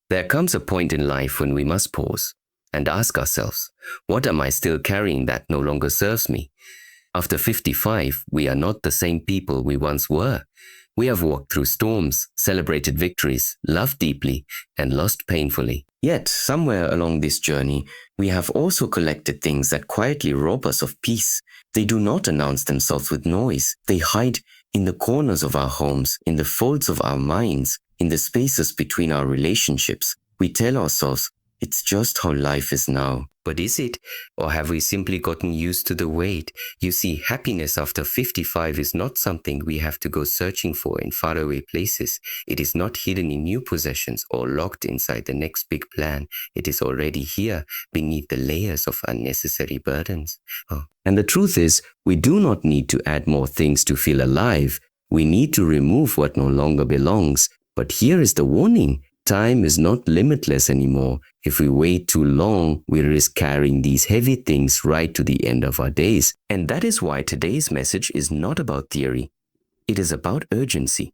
There comes a point in life when we must pause and ask ourselves, what am I still carrying that no longer serves me? After 55, we are not the same people we once were. We have walked through storms, celebrated victories, loved deeply, and lost painfully. Yet, somewhere along this journey, we have also collected things that quietly rob us of peace. They do not announce themselves with noise. They hide in the corners of our homes, in the folds of our minds, in the spaces between our relationships. We tell ourselves, it's just how life is now. But is it? Or have we simply gotten used to the wait? You see, happiness after 55 is not something we have to go searching for in faraway places. It is not hidden in new possessions or locked inside the next big plan. It is already here, beneath the layers of unnecessary burdens. And the truth is, we do not need to add more things to feel alive. We need to remove what no longer belongs. But here is the warning. Time is not limitless anymore. If we wait too long, we risk carrying these heavy things right to the end of our days. And that is why today's message is not about theory. It is about urgency.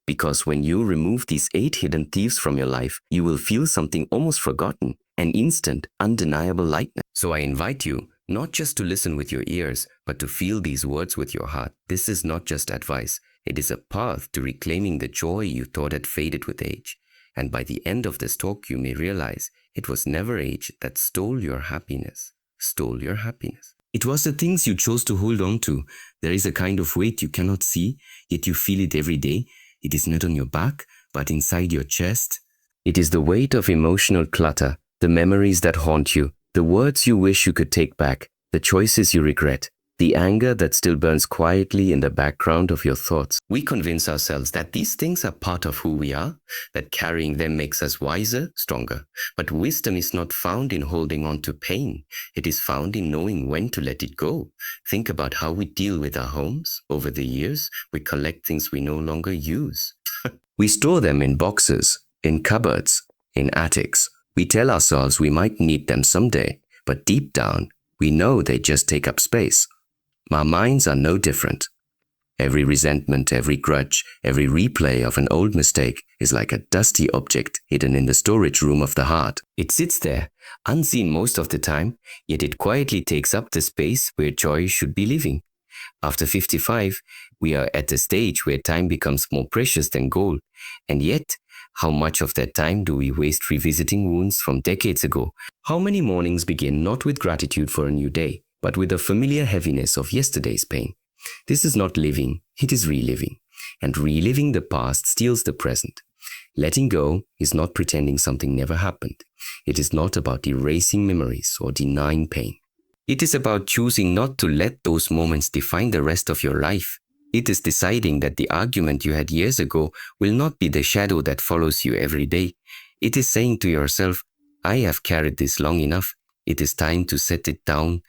Because when you remove these 8 hidden thieves from your life, you will feel something almost forgotten, an instant, undeniable lightness. So I invite you not just to listen with your ears, but to feel these words with your heart. This is not just advice. It is a path to reclaiming the joy you thought had faded with age. And by the end of this talk, you may realize it was never age that stole your happiness. It was the things you chose to hold on to. There is a kind of weight you cannot see, yet you feel it every day. It is not on your back, but inside your chest. It is the weight of emotional clutter, the memories that haunt you, the words you wish you could take back, the choices you regret, the anger that still burns quietly in the background of your thoughts. We convince ourselves that these things are part of who we are, that carrying them makes us wiser, stronger. But wisdom is not found in holding on to pain. It is found in knowing when to let it go. Think about how we deal with our homes. Over the years, we collect things we no longer use. We store them in boxes, in cupboards, in attics. We tell ourselves we might need them someday, but deep down, we know they just take up space. Our minds are no different. Every resentment, every grudge, every replay of an old mistake is like a dusty object hidden in the storage room of the heart. It sits there, unseen most of the time, yet it quietly takes up the space where joy should be living. After 55, we are at a stage where time becomes more precious than gold. And yet, how much of that time do we waste revisiting wounds from decades ago? How many mornings begin not with gratitude for a new day, but with the familiar heaviness of yesterday's pain? This is not living, it is reliving. And reliving the past steals the present. Letting go is not pretending something never happened. It is not about erasing memories or denying pain. It is about choosing not to let those moments define the rest of your life. It is deciding that the argument you had years ago will not be the shadow that follows you every day. It is saying to yourself, I have carried this long enough. It is time to set it down.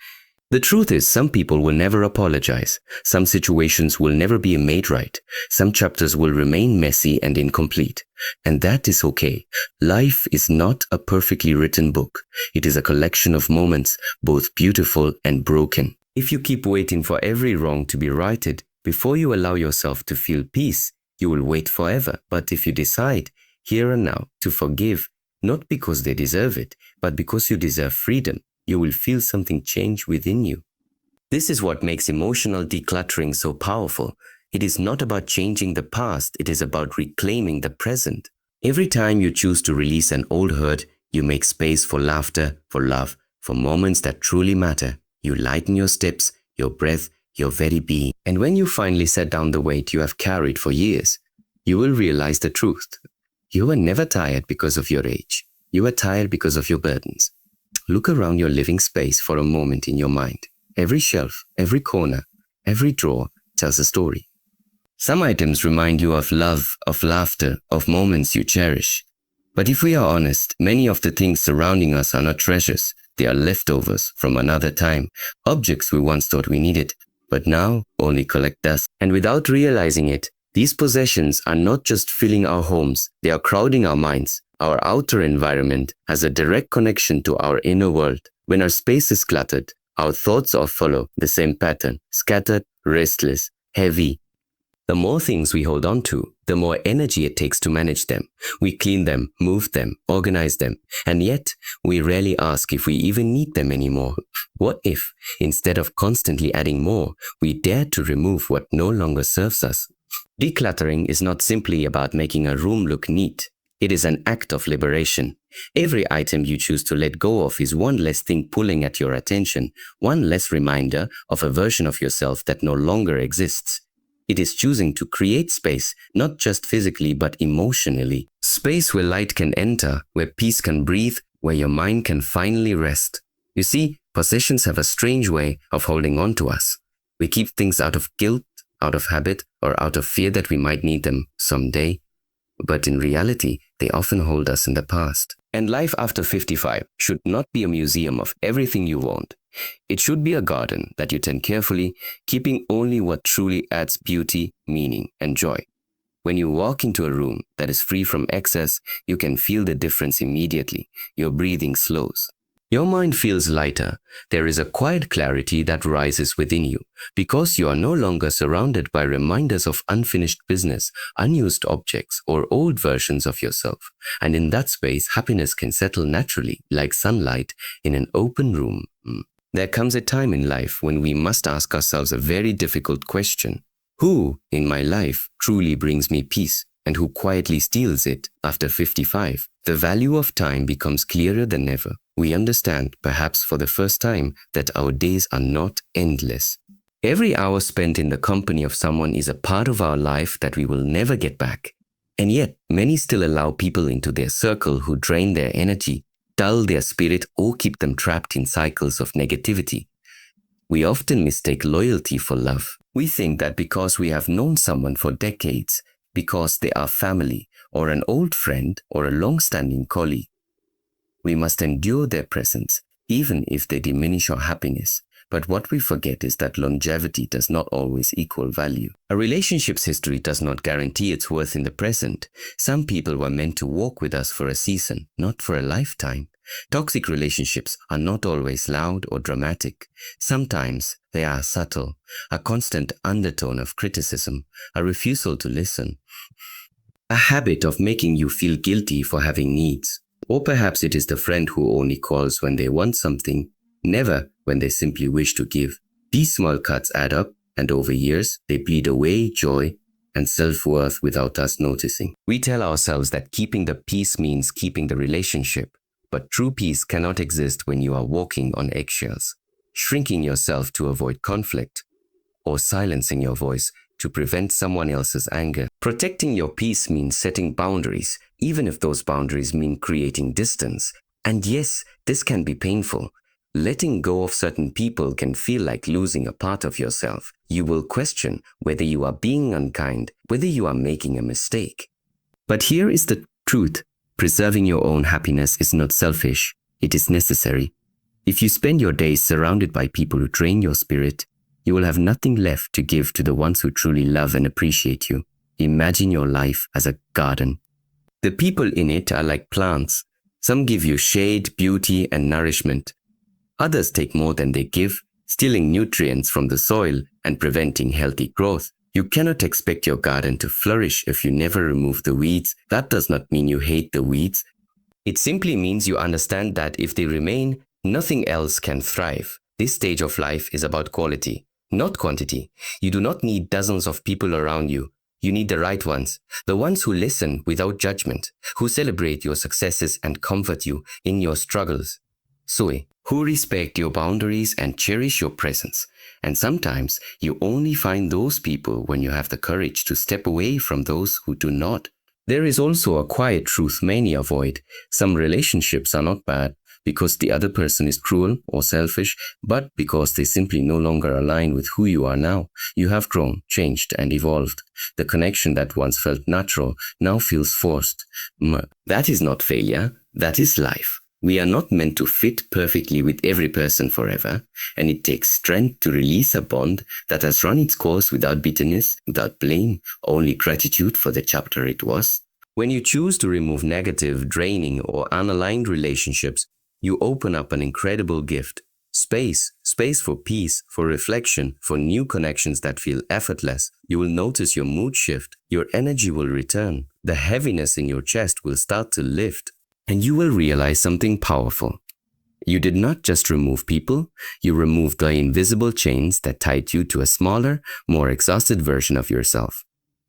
The truth is, some people will never apologize. Some situations will never be made right. Some chapters will remain messy and incomplete. And that is okay. Life is not a perfectly written book. It is a collection of moments, both beautiful and broken. If you keep waiting for every wrong to be righted, before you allow yourself to feel peace, you will wait forever. But if you decide, here and now, to forgive, not because they deserve it, but because you deserve freedom, you will feel something change within you. This is what makes emotional decluttering so powerful. It is not about changing the past, it is about reclaiming the present. Every time you choose to release an old hurt, you make space for laughter, for love, for moments that truly matter. You lighten your steps, your breath, your very being. And when you finally set down the weight you have carried for years, you will realize the truth. You were never tired because of your age. You were tired because of your burdens. Look around your living space for a moment in your mind. Every shelf, every corner, every drawer tells a story. Some items remind you of love, of laughter, of moments you cherish. But if we are honest, many of the things surrounding us are not treasures. They are leftovers from another time, objects we once thought we needed, but now only collect dust. And without realizing it, these possessions are not just filling our homes, they are crowding our minds. Our outer environment has a direct connection to our inner world. When our space is cluttered, our thoughts all follow the same pattern: scattered, restless, heavy. The more things we hold on to, the more energy it takes to manage them. We clean them, move them, organize them, and yet we rarely ask if we even need them anymore. What if, instead of constantly adding more, we dare to remove what no longer serves us? Decluttering is not simply about making a room look neat. It is an act of liberation. Every item you choose to let go of is one less thing pulling at your attention, one less reminder of a version of yourself that no longer exists. It is choosing to create space, not just physically but emotionally. Space where light can enter, where peace can breathe, where your mind can finally rest. You see, possessions have a strange way of holding on to us. We keep things out of guilt, out of habit, or out of fear that we might need them someday. But in reality, they often hold us in the past. And life after 55 should not be a museum of everything you want. It should be a garden that you tend carefully, keeping only what truly adds beauty, meaning, and joy. When you walk into a room that is free from excess, you can feel the difference immediately. Your breathing slows. Your mind feels lighter. There is a quiet clarity that rises within you because you are no longer surrounded by reminders of unfinished business, unused objects, or old versions of yourself. And in that space, happiness can settle naturally, like sunlight in an open room. There comes a time in life when we must ask ourselves a very difficult question. Who in my life truly brings me peace, and who quietly steals it? After 55, the value of time becomes clearer than ever. We understand, perhaps for the first time, that our days are not endless. Every hour spent in the company of someone is a part of our life that we will never get back. And yet, many still allow people into their circle who drain their energy, dull their spirit, or keep them trapped in cycles of negativity. We often mistake loyalty for love. We think that because we have known someone for decades, because they are family, or an old friend, or a long-standing colleague, we must endure their presence, even if they diminish our happiness. But what we forget is that longevity does not always equal value. A relationship's history does not guarantee its worth in the present. Some people were meant to walk with us for a season, not for a lifetime. Toxic relationships are not always loud or dramatic. Sometimes they are subtle, a constant undertone of criticism, a refusal to listen, a habit of making you feel guilty for having needs. Or perhaps it is the friend who only calls when they want something, never when they simply wish to give. These small cuts add up, and over years, they bleed away joy and self-worth without us noticing. We tell ourselves that keeping the peace means keeping the relationship, but true peace cannot exist when you are walking on eggshells, shrinking yourself to avoid conflict, or silencing your voice to prevent someone else's anger. Protecting your peace means setting boundaries, even if those boundaries mean creating distance. And yes, this can be painful. Letting go of certain people can feel like losing a part of yourself. You will question whether you are being unkind, whether you are making a mistake. But here is the truth. Preserving your own happiness is not selfish. It is necessary. If you spend your days surrounded by people who drain your spirit, you will have nothing left to give to the ones who truly love and appreciate you. Imagine your life as a garden. The people in it are like plants. Some give you shade, beauty, and nourishment. Others take more than they give, stealing nutrients from the soil and preventing healthy growth. You cannot expect your garden to flourish if you never remove the weeds. That does not mean you hate the weeds. It simply means you understand that if they remain, nothing else can thrive. This stage of life is about quality, not quantity. You do not need dozens of people around you. You need the right ones, the ones who listen without judgment, who celebrate your successes and comfort you in your struggles. Sui, who respect your boundaries and cherish your presence. And sometimes you only find those people when you have the courage to step away from those who do not. There is also a quiet truth many avoid. Some relationships are not bad because the other person is cruel or selfish, but because they simply no longer align with who you are now. You have grown, changed, and evolved. The connection that once felt natural now feels forced. That is not failure, that is life. We are not meant to fit perfectly with every person forever, and it takes strength to release a bond that has run its course without bitterness, without blame, only gratitude for the chapter it was. When you choose to remove negative, draining, or unaligned relationships, you open up an incredible gift. Space for peace, for reflection, for new connections that feel effortless. You will notice your mood shift, your energy will return, the heaviness in your chest will start to lift, and you will realize something powerful. You did not just remove people, you removed the invisible chains that tied you to a smaller, more exhausted version of yourself.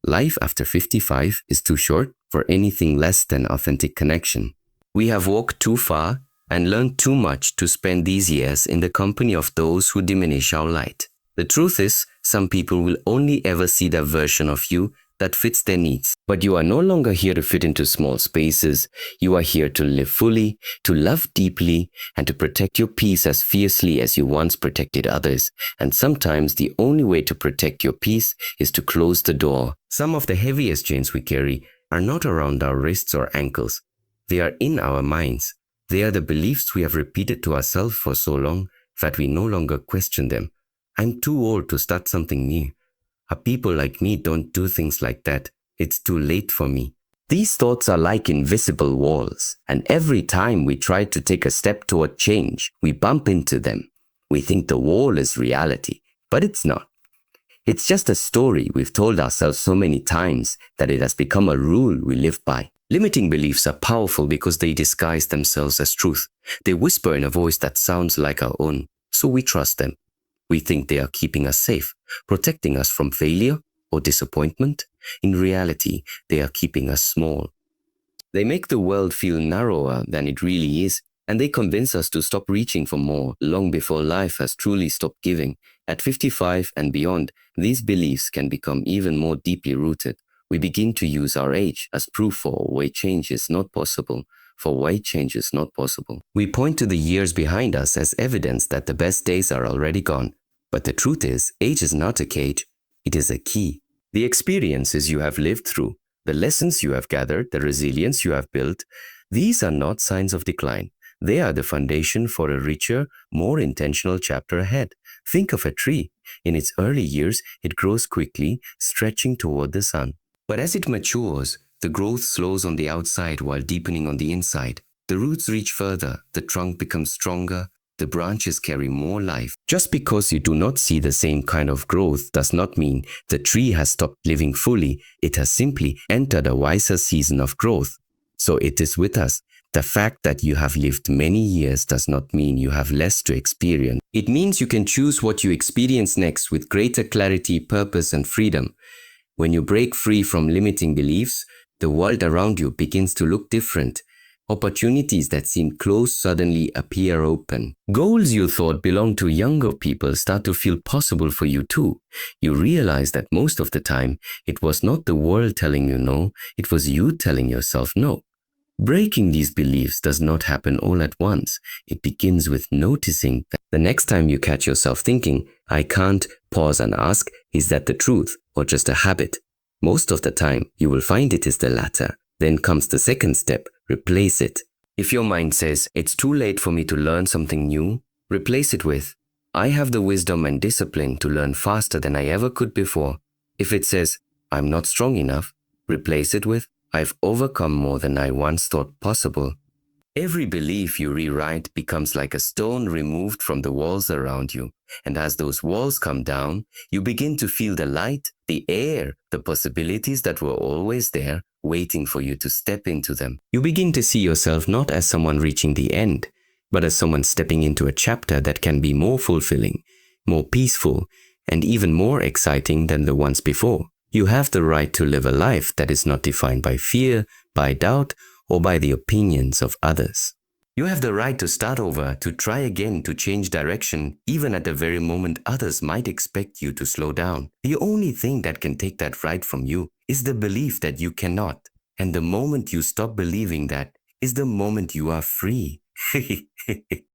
Life after 55 is too short for anything less than authentic connection. We have walked too far and learned too much to spend these years in the company of those who diminish our light. The truth is, some people will only ever see that version of you that fits their needs. But you are no longer here to fit into small spaces. You are here to live fully, to love deeply, and to protect your peace as fiercely as you once protected others. And sometimes the only way to protect your peace is to close the door. Some of the heaviest chains we carry are not around our wrists or ankles. They are in our minds. They are the beliefs we have repeated to ourselves for so long that we no longer question them. I'm too old to start something new. People like me don't do things like that. It's too late for me. These thoughts are like invisible walls, and every time we try to take a step toward change, we bump into them. We think the wall is reality, but it's not. It's just a story we've told ourselves so many times that it has become a rule we live by. Limiting beliefs are powerful because they disguise themselves as truth. They whisper in a voice that sounds like our own, so we trust them. We think they are keeping us safe, protecting us from failure or disappointment. In reality, they are keeping us small. They make the world feel narrower than it really is, and they convince us to stop reaching for more long before life has truly stopped giving. At 55 and beyond, these beliefs can become even more deeply rooted. We begin to use our age as proof for why change is not possible. We point to the years behind us as evidence that the best days are already gone. But the truth is, age is not a cage, it is a key. The experiences you have lived through, the lessons you have gathered, the resilience you have built, these are not signs of decline. They are the foundation for a richer, more intentional chapter ahead. Think of a tree. In its early years, it grows quickly, stretching toward the sun. But as it matures, the growth slows on the outside while deepening on the inside. The roots reach further, the trunk becomes stronger, the branches carry more life. Just because you do not see the same kind of growth does not mean the tree has stopped living fully. It has simply entered a wiser season of growth. So it is with us. The fact that you have lived many years does not mean you have less to experience. It means you can choose what you experience next with greater clarity, purpose, and freedom. When you break free from limiting beliefs, the world around you begins to look different. Opportunities that seemed closed suddenly appear open. Goals you thought belonged to younger people start to feel possible for you too. You realize that most of the time, it was not the world telling you no, it was you telling yourself no. Breaking these beliefs does not happen all at once. It begins with noticing that the next time you catch yourself thinking, I can't, pause and ask, is that the truth or just a habit? Most of the time, you will find it is the latter. Then comes the second step, replace it. If your mind says, it's too late for me to learn something new, replace it with, I have the wisdom and discipline to learn faster than I ever could before. If it says, I'm not strong enough, replace it with, I've overcome more than I once thought possible. Every belief you rewrite becomes like a stone removed from the walls around you. And as those walls come down, you begin to feel the light, the air, the possibilities that were always there, waiting for you to step into them. You begin to see yourself not as someone reaching the end, but as someone stepping into a chapter that can be more fulfilling, more peaceful, and even more exciting than the ones before. You have the right to live a life that is not defined by fear, by doubt, or by the opinions of others. You have the right to start over, to try again, to change direction, even at the very moment others might expect you to slow down. The only thing that can take that right from you is the belief that you cannot. And the moment you stop believing that is the moment you are free.